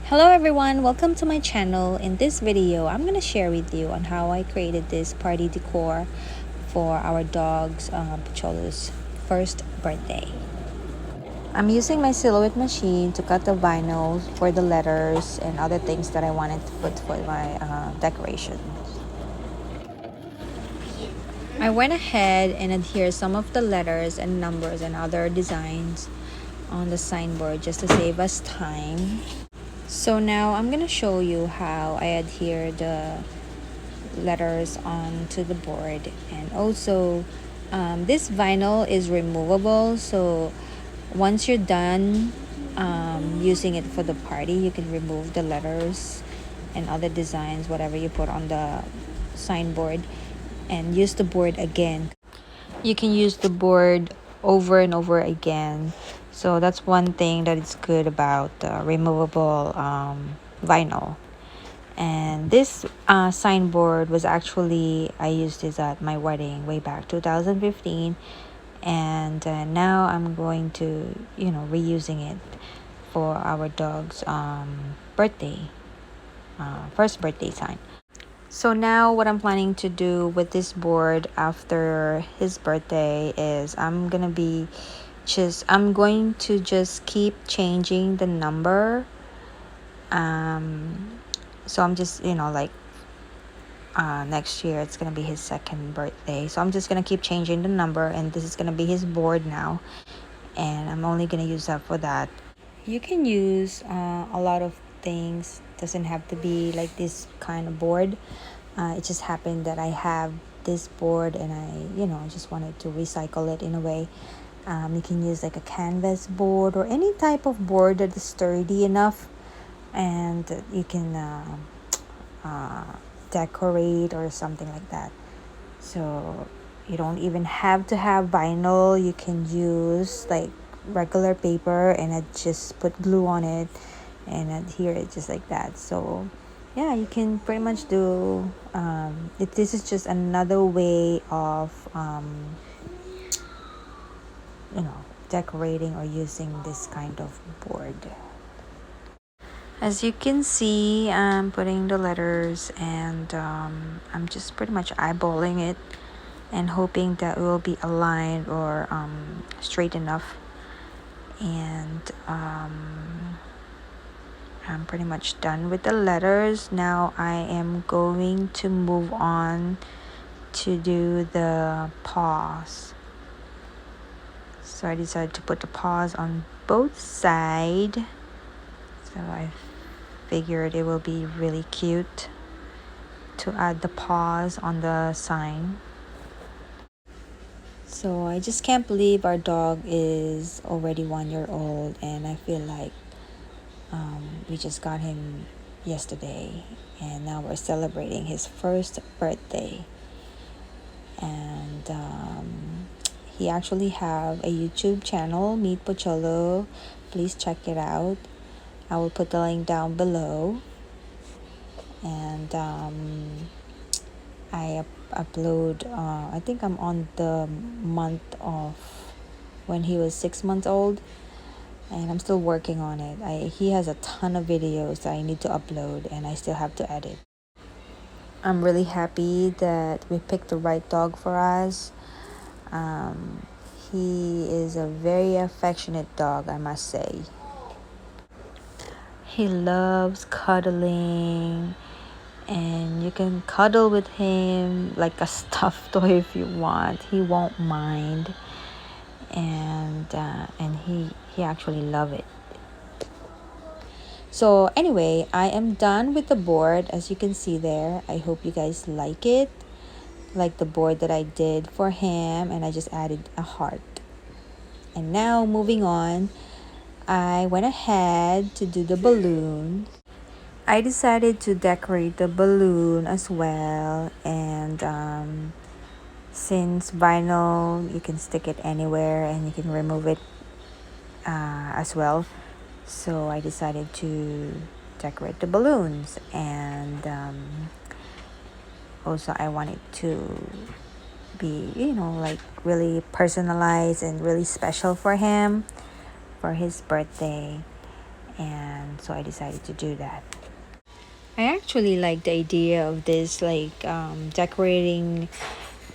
Hello everyone, welcome to my channel. In this video, I'm gonna share with you on how I created this party decor for our dog's Pocholo's first birthday. I'm using my silhouette machine to cut the vinyl for the letters and other things that I wanted to put for my decoration. I went ahead and adhered some of the letters and numbers and other designs on the signboard just to save us time. So now I'm gonna show you how I adhere the letters onto the board, and also this vinyl is removable, so once you're done using it for the party, you can remove the letters and other designs, whatever you put on the signboard, and use the board again. You can use the board over and over again, so that's one thing that is good about the removable vinyl. And this signboard was actually, I used this at my wedding way back 2015, and now I'm going to reusing it for our dog's birthday, first birthday sign. So now what I'm planning to do with this board after his birthday is I'm going to just keep changing the number. So I'm just next year it's gonna be his second birthday, so I'm just gonna keep changing the number, and this is gonna be his board now, and I'm only gonna use that for that. You can use a lot of things, doesn't have to be like this kind of board. It just happened that I have this board, and I just wanted to recycle it in a way. You can use like a canvas board or any type of board that is sturdy enough, and you can decorate or something like that. So you don't even have to have vinyl. You can use like regular paper, and I just put glue on it and adhere it just like that. So yeah, you can pretty much do this is just another way of decorating or using this kind of board. As you can see, I'm putting the letters, and I'm just pretty much eyeballing it and hoping that it will be aligned or straight enough. And I'm pretty much done with the letters. Now I am going to move on to do the paws. So I decided to put the paws on both sides. So I figured it will be really cute to add the paws on the sign. So I just can't believe our dog is already 1 year old, and I feel like we just got him yesterday, and now we're celebrating his first birthday. And he actually have a YouTube channel, Meet Pocholo. Please check it out. I will put the link down below. And I upload, I think I'm on the month of when he was 6 months old, and I'm still working on it. He has a ton of videos that I need to upload, and I still have to edit. I'm really happy that we picked the right dog for us. He is a very affectionate dog, I must say. He loves cuddling, and you can cuddle with him like a stuffed toy if you want. He won't mind, and he actually love it. So anyway, I am done with the board, as you can see there. I hope you guys like it, like the board that I did for him, and I just added a heart. And now moving on, I went ahead to do the balloon. I decided to decorate the balloon as well, and since vinyl, you can stick it anywhere and you can remove it as well. So I decided to decorate the balloons, and also I wanted to be like really personalized and really special for him for his birthday. and so I decided to do that. I actually like the idea of this, like decorating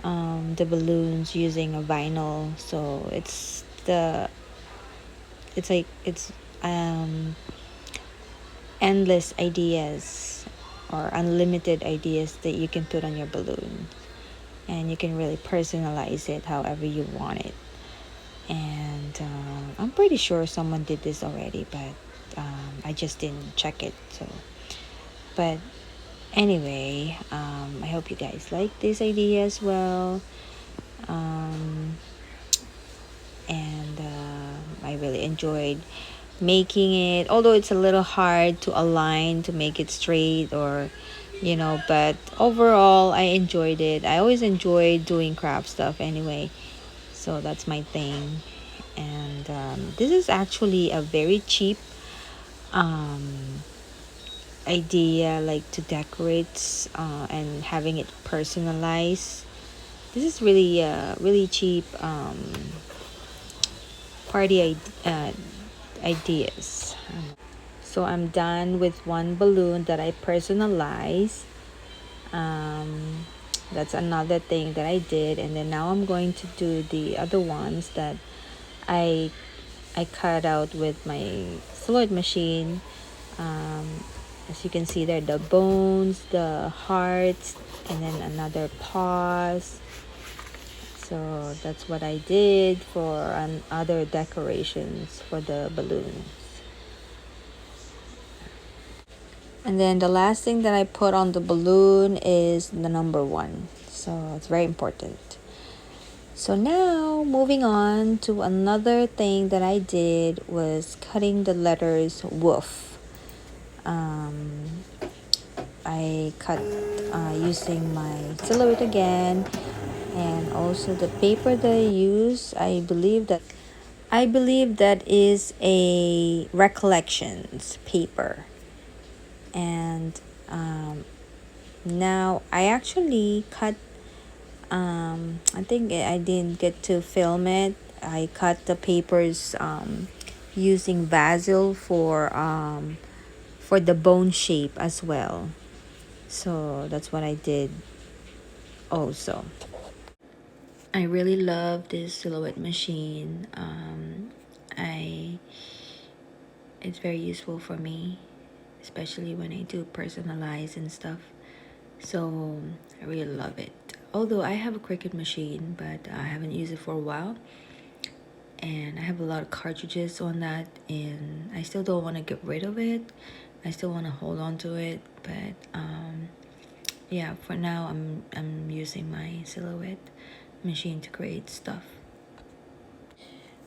the balloons using a vinyl. So it's endless ideas or unlimited ideas that you can put on your balloon, and you can really personalize it however you want it. And I'm pretty sure someone did this already, but I just didn't check it. So, but anyway, I hope you guys like this idea as well. um, and I really enjoyed making it, although it's a little hard to align to make it straight, or but overall I enjoyed it. I always enjoy doing craft stuff anyway, so that's my thing. And this is actually a very cheap um, idea, like to decorate and having it personalized. This is really really cheap party ideas. So I'm done with one balloon that I personalized. um, that's another thing that I did, and then now I'm going to do the other ones that I I cut out with my silhouette machine. As you can see there, the bones, the hearts, and then another paws. So that's what I did for other decorations for the balloons. And then the last thing that I put on the balloon is the number 1. So it's very important. So now moving on to another thing that I did was cutting the letters woof. Um, I cut using my silhouette again, and also the paper that I use. I believe that is a recollections paper, and now I actually cut. I think I didn't get to film it. I cut the papers using basil for the bone shape as well. So that's what I did also. I really love this silhouette machine. I It's very useful for me, especially when I do personalize and stuff. So I really love it. Although I have a Cricut machine, but I haven't used it for a while, and I have a lot of cartridges on that, and I still don't want to get rid of it. I still want to hold on to it, but yeah, for now I'm using my silhouette machine to create stuff.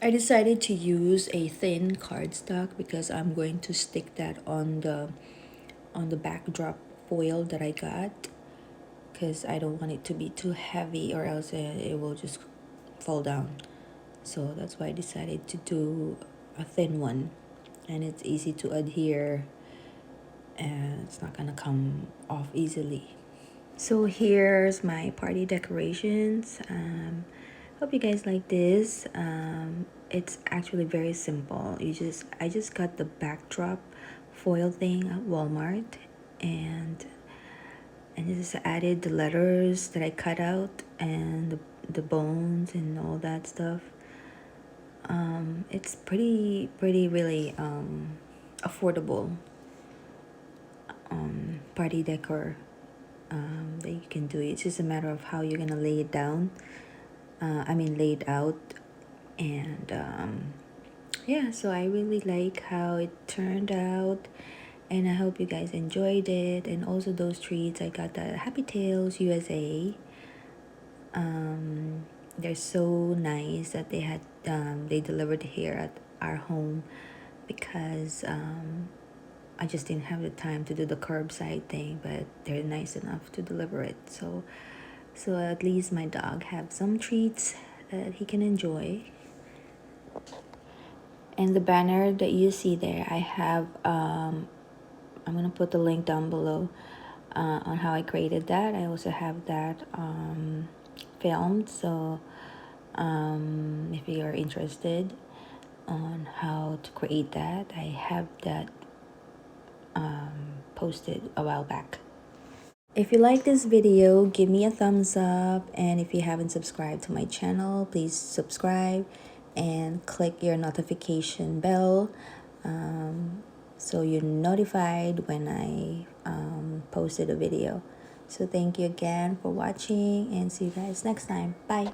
I decided to use a thin cardstock because I'm going to stick that on the backdrop foil that I got, because I don't want it to be too heavy or else it will just fall down. So that's why I decided to do a thin one, and it's easy to adhere and it's not gonna come off easily. So here's my party decorations. Hope you guys like this. It's actually very simple. I just got the backdrop foil thing at Walmart, and just added the letters that I cut out and the bones and all that stuff. It's pretty really affordable party decor that you can do. It's just a matter of how you're gonna lay it down. Lay it out, and yeah. So I really like how it turned out, and I hope you guys enjoyed it. And also those treats, I got the Happy Tales USA. They're so nice that they delivered here at our home, because I just didn't have the time to do the curbside thing, but they're nice enough to deliver it. So at least my dog have some treats that he can enjoy. And the banner that you see there, I have I'm gonna put the link down below on how I created that. I also have that filmed, so if you are interested. on how to create that. I have that posted a while back. If you like this video, give me a thumbs up, and if you haven't subscribed to my channel, please subscribe and click your notification bell so you're notified when I posted a video. So thank you again for watching, and see you guys next time. Bye.